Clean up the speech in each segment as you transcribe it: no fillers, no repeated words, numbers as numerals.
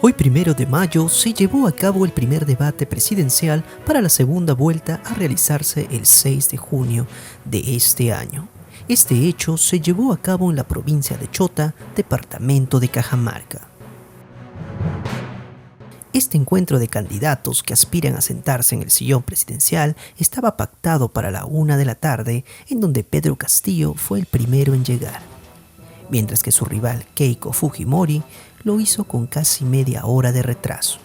Hoy, 1 de mayo, se llevó a cabo el primer debate presidencial para la segunda vuelta a realizarse el 6 de junio de este año. Este hecho se llevó a cabo en la provincia de Chota, departamento de Cajamarca. Este encuentro de candidatos que aspiran a sentarse en el sillón presidencial estaba pactado para la 1 de la tarde, en donde Pedro Castillo fue el primero en llegar, mientras que su rival Keiko Fujimori lo hizo con casi media hora de retraso.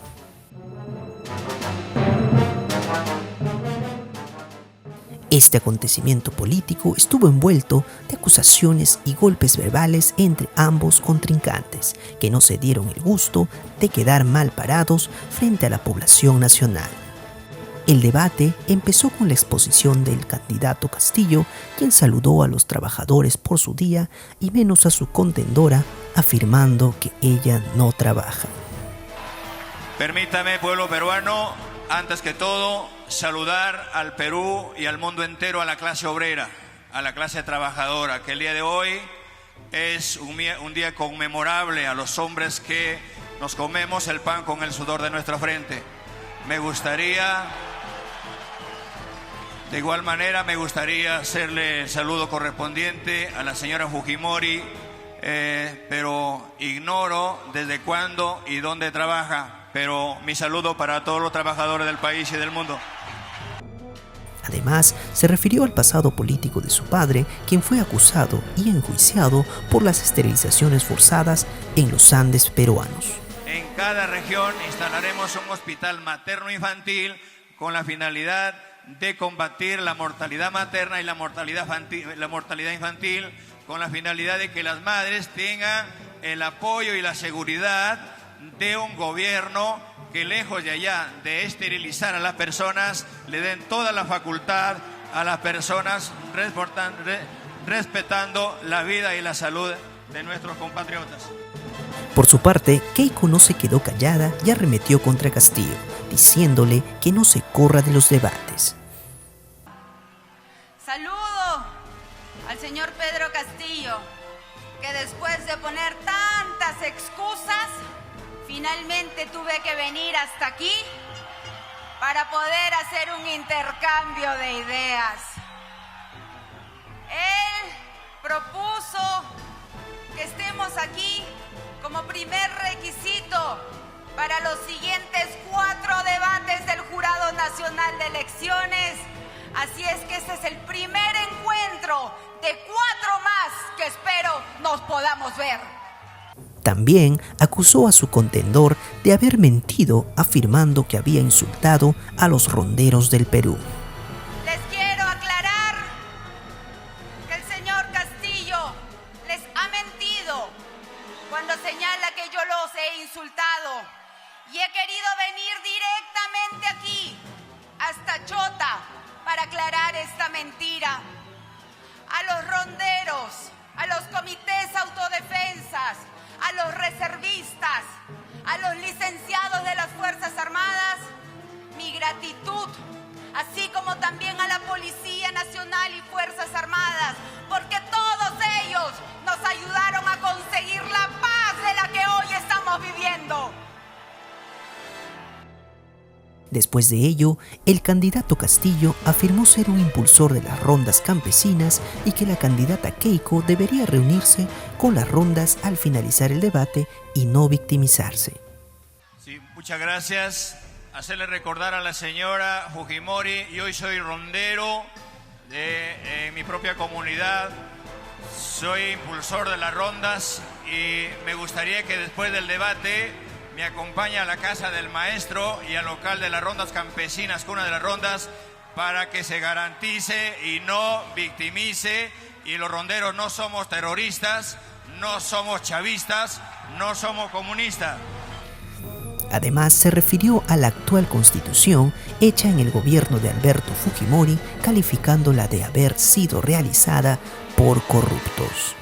Este acontecimiento político estuvo envuelto de acusaciones y golpes verbales entre ambos contrincantes, que no se dieron el gusto de quedar mal parados frente a la población nacional. El debate empezó con la exposición del candidato Castillo, quien saludó a los trabajadores por su día y menos a su contendora, afirmando que ella no trabaja. Permítame, pueblo peruano, antes que todo, saludar al Perú y al mundo entero, a la clase obrera, a la clase trabajadora, que el día de hoy es un día conmemorable a los hombres que nos comemos el pan con el sudor de nuestra frente. De igual manera, me gustaría hacerle el saludo correspondiente a la señora Fujimori, pero ignoro desde cuándo y dónde trabaja, pero mi saludo para todos los trabajadores del país y del mundo. Además, se refirió al pasado político de su padre, quien fue acusado y enjuiciado por las esterilizaciones forzadas en los Andes peruanos. En cada región instalaremos un hospital materno-infantil con la finalidad de combatir la mortalidad materna y la mortalidad infantil, con la finalidad de que las madres tengan el apoyo y la seguridad de un gobierno que, lejos de allá de esterilizar a las personas, le den toda la facultad a las personas, respetando la vida y la salud de nuestros compatriotas. Por su parte, Keiko no se quedó callada y arremetió contra Castillo, diciéndole que no se corra de los debates. Saludo al señor Pedro Castillo, que después de poner tantas excusas, finalmente tuve que venir hasta aquí para poder hacer un intercambio de ideas. Él propuso que estemos aquí como primer requisito para los siguientes 4 debates del Jurado Nacional de Elecciones. Así es que este es el primer encuentro de 4 más que espero nos podamos ver. También acusó a su contendor de haber mentido, afirmando que había insultado a los ronderos del Perú. Les quiero aclarar que el señor Castillo les ha mentido cuando señala que yo los he insultado, y he querido venir directamente aquí, hasta Chota, para aclarar esta mentira. A los ronderos, a los comités autodefensas, a los reservistas, a los licenciados de las Fuerzas Armadas, mi gratitud, así como también a la Policía Nacional y Fuerzas Armadas, porque todos ellos nos ayudaron a conseguir la paz de la que hoy estamos viviendo. Después de ello, el candidato Castillo afirmó ser un impulsor de las rondas campesinas y que la candidata Keiko debería reunirse con las rondas al finalizar el debate y no victimizarse. Sí, muchas gracias. Hacerle recordar a la señora Fujimori, yo hoy soy rondero de mi propia comunidad, soy impulsor de las rondas y me gustaría que después del debate me acompañe a la casa del maestro y al local de las rondas campesinas, cuna de las rondas, para que se garantice y no victimice. Y los ronderos no somos terroristas, no somos chavistas, no somos comunistas. Además, se refirió a la actual constitución hecha en el gobierno de Alberto Fujimori, calificándola de haber sido realizada por corruptos.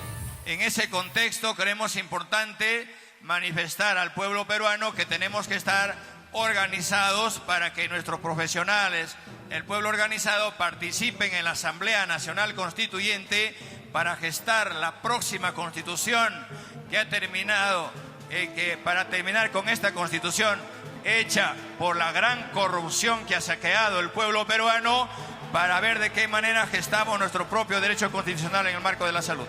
En ese contexto creemos importante manifestar al pueblo peruano que tenemos que estar organizados para que nuestros profesionales, el pueblo organizado, participen en la Asamblea Nacional Constituyente para gestar la próxima Constitución que ha terminado que para terminar con esta constitución hecha por la gran corrupción que ha saqueado el pueblo peruano, para ver de qué manera gestamos nuestro propio derecho constitucional en el marco de la salud.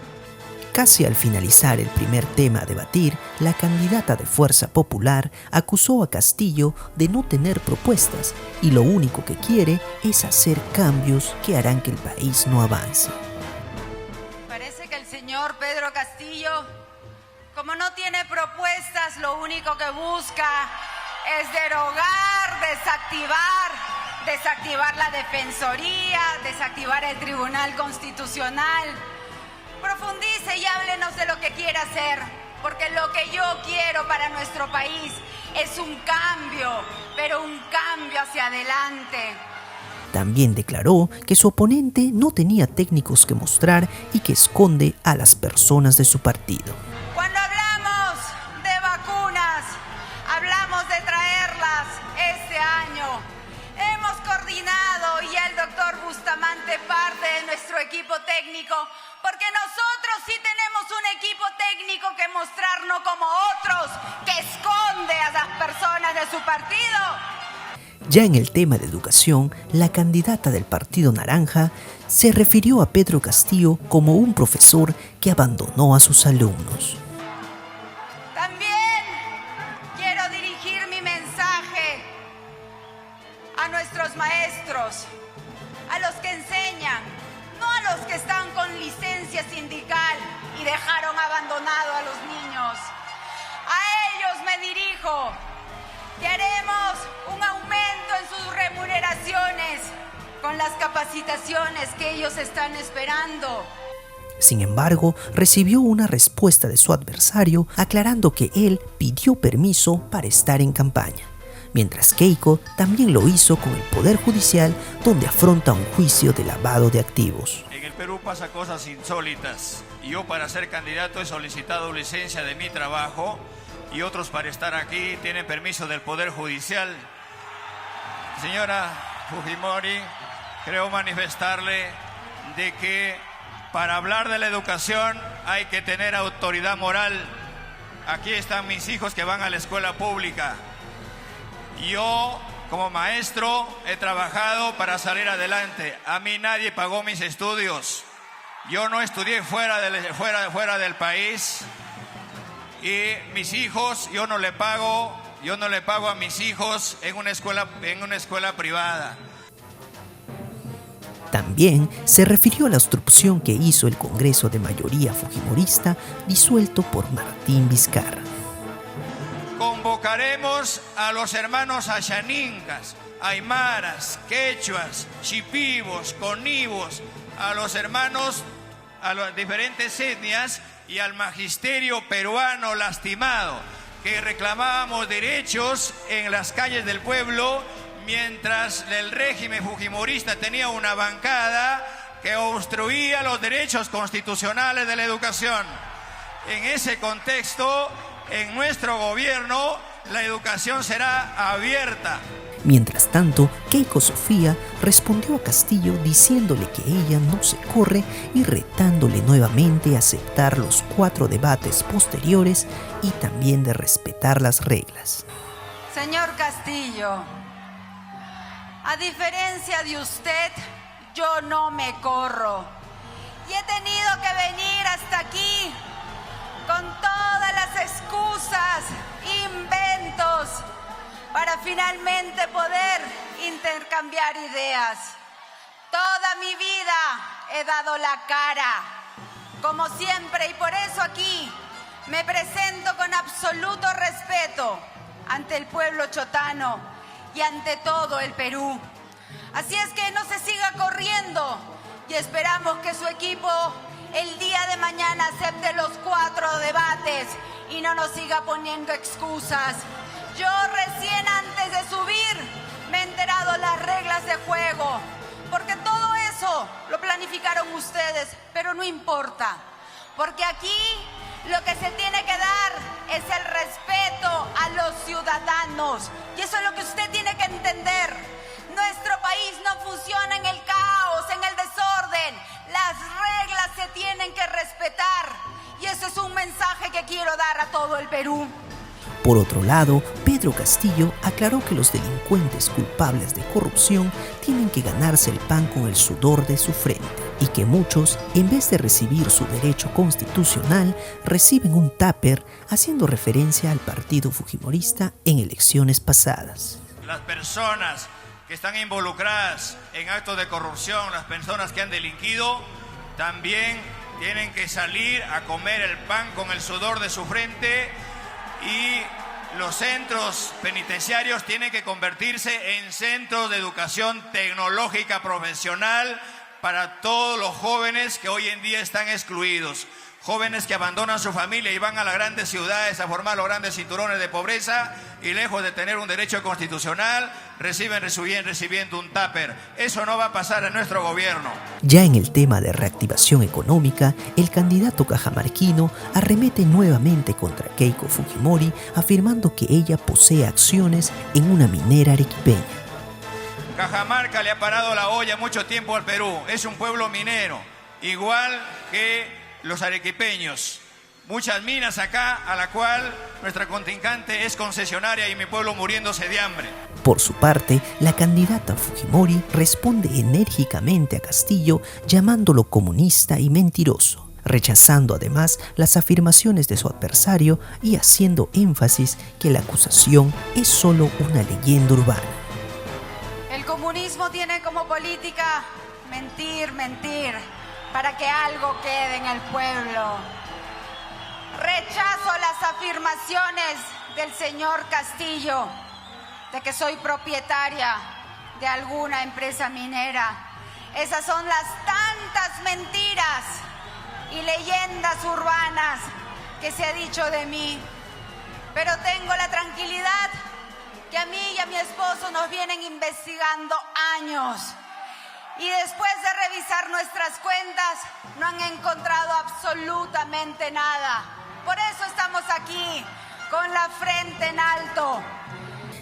Casi al finalizar el primer tema a debatir, la candidata de Fuerza Popular acusó a Castillo de no tener propuestas y lo único que quiere es hacer cambios que harán que el país no avance. Parece que el señor Pedro Castillo, como no tiene propuestas, lo único que busca es derogar, desactivar la Defensoría, desactivar el Tribunal Constitucional. Profundice y háblenos de lo que quiere hacer, porque lo que yo quiero para nuestro país es un cambio, pero un cambio hacia adelante. También declaró que su oponente no tenía técnicos que mostrar y que esconde a las personas de su partido. Cuando hablamos de vacunas, hablamos de traerlas este año. Hemos coordinado y el doctor Bustamante parte de nuestro equipo técnico, porque nosotros sí tenemos un equipo técnico que mostrar, no como otros, que esconde a las personas de su partido. Ya en el tema de educación, la candidata del Partido Naranja se refirió a Pedro Castillo como un profesor que abandonó a sus alumnos. También quiero dirigir mi mensaje a nuestros maestros, a los que enseñan, no a los que están con licencia sindical y dejaron abandonado a los niños. A ellos me dirijo, que haremos un aumento en sus remuneraciones con las capacitaciones que ellos están esperando. Sin embargo, recibió una respuesta de su adversario aclarando que él pidió permiso para estar en campaña, mientras Keiko también lo hizo con el Poder Judicial, donde afronta un juicio de lavado de activos. En el Perú pasa cosas insólitas. Yo para ser candidato he solicitado licencia de mi trabajo y otros para estar aquí tienen permiso del Poder Judicial. Señora Fujimori, creo manifestarle de que para hablar de la educación hay que tener autoridad moral. Aquí están mis hijos que van a la escuela pública. Yo, como maestro, he trabajado para salir adelante. A mí nadie pagó mis estudios. Yo no estudié fuera del país. Y mis hijos, yo no le pago a mis hijos en una escuela privada. También se refirió a la obstrucción que hizo el Congreso de mayoría fujimorista disuelto por Martín Vizcarra. Convocaremos a los hermanos ayaninkas, aymaras, quechuas, chipivos, conivos, a los hermanos, a las diferentes etnias y al magisterio peruano lastimado, que reclamábamos derechos en las calles del pueblo, mientras el régimen fujimorista tenía una bancada que obstruía los derechos constitucionales de la educación. En ese contexto, en nuestro gobierno, la educación será abierta. Mientras tanto, Keiko Sofía respondió a Castillo diciéndole que ella no se corre y retándole nuevamente a aceptar los 4 debates posteriores y también de respetar las reglas. Señor Castillo, a diferencia de usted, yo no me corro. Y he tenido que venir hasta aquí con todas las excusas, inventos, para finalmente poder intercambiar ideas. Toda mi vida he dado la cara, como siempre, y por eso aquí me presento con absoluto respeto ante el pueblo chotano y ante todo el Perú. Así es que no se siga corriendo y esperamos que su equipo el día de mañana acepte los 4 debates y no nos siga poniendo excusas. Yo recién antes de subir me he enterado las reglas de juego, porque todo eso lo planificaron ustedes, pero no importa, porque aquí lo que se tiene que dar es el respeto a los ciudadanos, y eso es lo que usted tiene que entender. Nuestro país no funciona en el caos, en el desorden. Las reglas se tienen que respetar, y ese es un mensaje que quiero dar a todo el Perú. Por otro lado, Pedro Castillo aclaró que los delincuentes culpables de corrupción tienen que ganarse el pan con el sudor de su frente y que muchos, en vez de recibir su derecho constitucional, reciben un tupper, haciendo referencia al partido fujimorista en elecciones pasadas. Las personas que están involucradas en actos de corrupción, las personas que han delinquido, también tienen que salir a comer el pan con el sudor de su frente, y los centros penitenciarios tienen que convertirse en centros de educación tecnológica profesional para todos los jóvenes que hoy en día están excluidos. Jóvenes que abandonan su familia y van a las grandes ciudades a formar los grandes cinturones de pobreza y lejos de tener un derecho constitucional, recibiendo un tupper. Eso no va a pasar en nuestro gobierno. Ya en el tema de reactivación económica, el candidato cajamarquino arremete nuevamente contra Keiko Fujimori, afirmando que ella posee acciones en una minera arequipeña. Cajamarca le ha parado la olla mucho tiempo al Perú. Es un pueblo minero, igual que los arequipeños. Muchas minas acá, a la cual nuestra contrincante es concesionaria y mi pueblo muriéndose de hambre. Por su parte, la candidata Fujimori responde enérgicamente a Castillo, llamándolo comunista y mentiroso, rechazando además las afirmaciones de su adversario y haciendo énfasis que la acusación es solo una leyenda urbana. El comunismo tiene como política mentir, para que algo quede en el pueblo. Rechazo las afirmaciones del señor Castillo de que soy propietaria de alguna empresa minera. Esas son las tantas mentiras y leyendas urbanas que se ha dicho de mí. Pero tengo la tranquilidad que a mí y a mi esposo nos vienen investigando años. Y después de revisar nuestras cuentas, no han encontrado absolutamente nada. Por eso estamos aquí, con la frente en alto.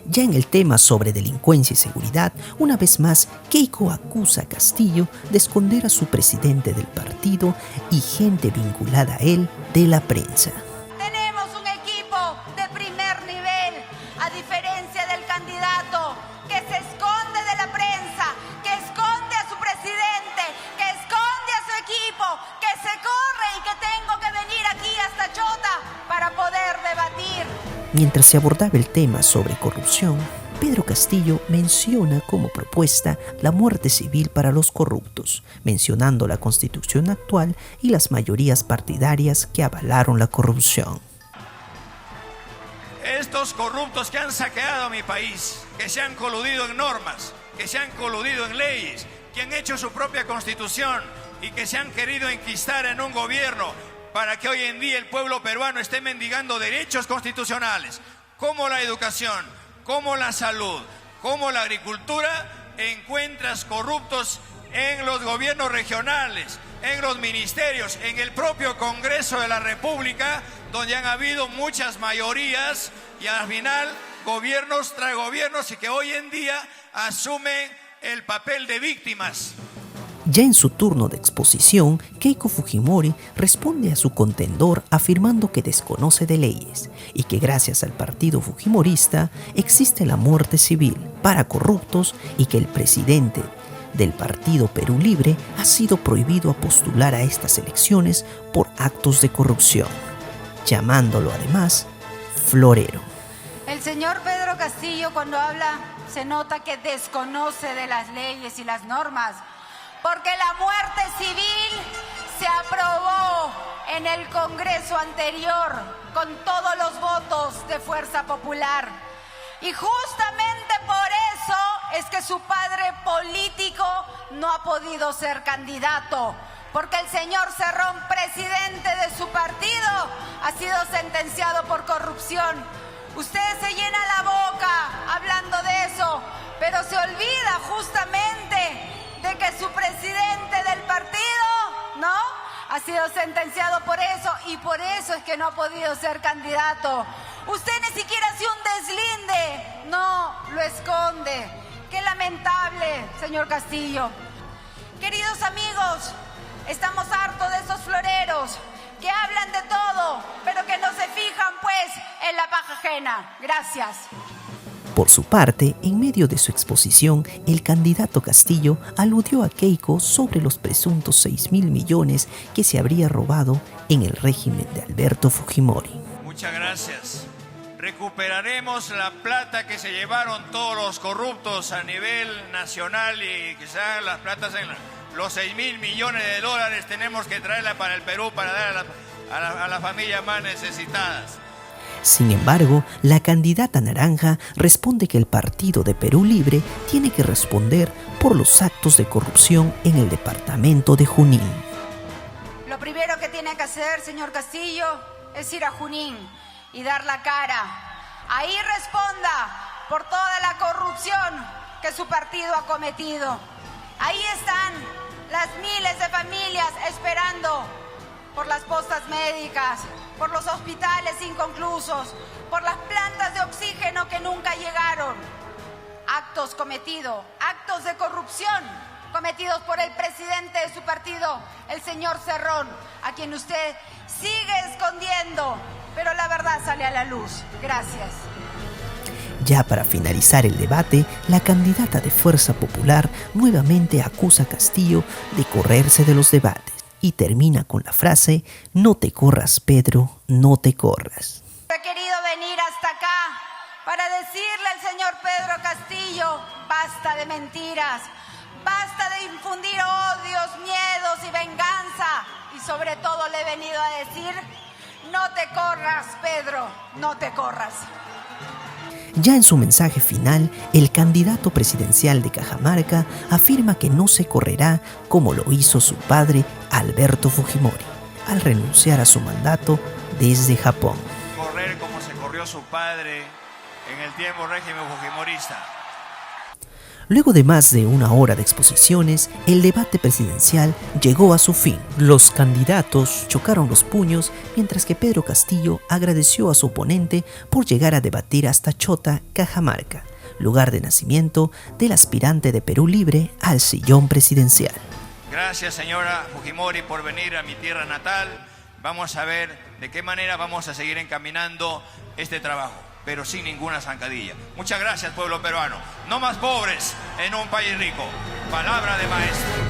Ya en el tema sobre delincuencia y seguridad, una vez más, Keiko acusa a Castillo de esconder a su presidente del partido y gente vinculada a él de la prensa. Tenemos un equipo de primer nivel, a diferencia del candidato que se esconde de la prensa, que esconde a su presidente, que esconde a su equipo, que se corre y que tengo que venir aquí hasta Chota para poder debatir. Mientras se abordaba el tema sobre corrupción, Pedro Castillo menciona como propuesta la muerte civil para los corruptos, mencionando la Constitución actual y las mayorías partidarias que avalaron la corrupción. Estos corruptos que han saqueado mi país, que se han coludido en normas, que se han coludido en leyes, que han hecho su propia constitución y que se han querido enquistar en un gobierno para que hoy en día el pueblo peruano esté mendigando derechos constitucionales, como la educación, como la salud, como la agricultura. Encuentras corruptos en los gobiernos regionales, en los ministerios, en el propio Congreso de la República, donde han habido muchas mayorías y al final gobiernos tras gobiernos y que hoy en día asumen el papel de víctimas. Ya en su turno de exposición, Keiko Fujimori responde a su contendor afirmando que desconoce de leyes y que gracias al partido fujimorista existe la muerte civil para corruptos y que el presidente del partido Perú Libre ha sido prohibido a postular a estas elecciones por actos de corrupción, llamándolo además florero. El señor Pedro Castillo, cuando habla, se nota que desconoce de las leyes y las normas, porque la muerte civil se aprobó en el Congreso anterior con todos los votos de Fuerza Popular. Y justamente por eso es que su padre político no ha podido ser candidato, porque el señor Cerrón, presidente de su partido, ha sido sentenciado por corrupción. Usted se llena la boca hablando de eso, pero se olvida justamente de que su presidente del partido, ¿no?, ha sido sentenciado por eso y por eso es que no ha podido ser candidato. Usted ni siquiera hace un deslinde, no, lo esconde. Qué lamentable, señor Castillo. Queridos amigos, estamos hartos de esos floreros que hablan de todo, pero que no se fijan pues en la paja ajena. Gracias. Por su parte, en medio de su exposición, el candidato Castillo aludió a Keiko sobre los presuntos 6.000 millones que se habría robado en el régimen de Alberto Fujimori. Muchas gracias. Recuperaremos la plata que se llevaron todos los corruptos a nivel nacional y quizás las platas en los 6.000 millones de dólares tenemos que traerla para el Perú para dar a las familias más necesitadas. Sin embargo, la candidata naranja responde que el Partido de Perú Libre tiene que responder por los actos de corrupción en el departamento de Junín. Lo primero que tiene que hacer, señor Castillo, es ir a Junín y dar la cara. Ahí responda por toda la corrupción que su partido ha cometido. Ahí están las miles de familias esperando por las postas médicas, por los hospitales inconclusos, por las plantas de oxígeno que nunca llegaron. Actos cometidos, actos de corrupción cometidos por el presidente de su partido, el señor Cerrón, a quien usted sigue escondiendo, pero la verdad sale a la luz. Gracias. Ya para finalizar el debate, la candidata de Fuerza Popular nuevamente acusa a Castillo de correrse de los debates y termina con la frase: "No te corras, Pedro, no te corras". He querido venir hasta acá para decirle al señor Pedro Castillo: basta de mentiras, basta de infundir odios, miedos y venganza. Y sobre todo le he venido a decir: no te corras, Pedro, no te corras. Ya en su mensaje final, el candidato presidencial de Cajamarca afirma que no se correrá como lo hizo su padre Alberto Fujimori al renunciar a su mandato desde Japón. Correr como se corrió su padre en el tiempo régimen fujimorista. Luego de más de una hora de exposiciones, el debate presidencial llegó a su fin. Los candidatos chocaron los puños, mientras que Pedro Castillo agradeció a su oponente por llegar a debatir hasta Chota, Cajamarca, lugar de nacimiento del aspirante de Perú Libre al sillón presidencial. Gracias, señora Fujimori, por venir a mi tierra natal. Vamos a ver de qué manera vamos a seguir encaminando este trabajo, pero sin ninguna zancadilla. Muchas gracias, pueblo peruano. No más pobres en un país rico. Palabra de maestro.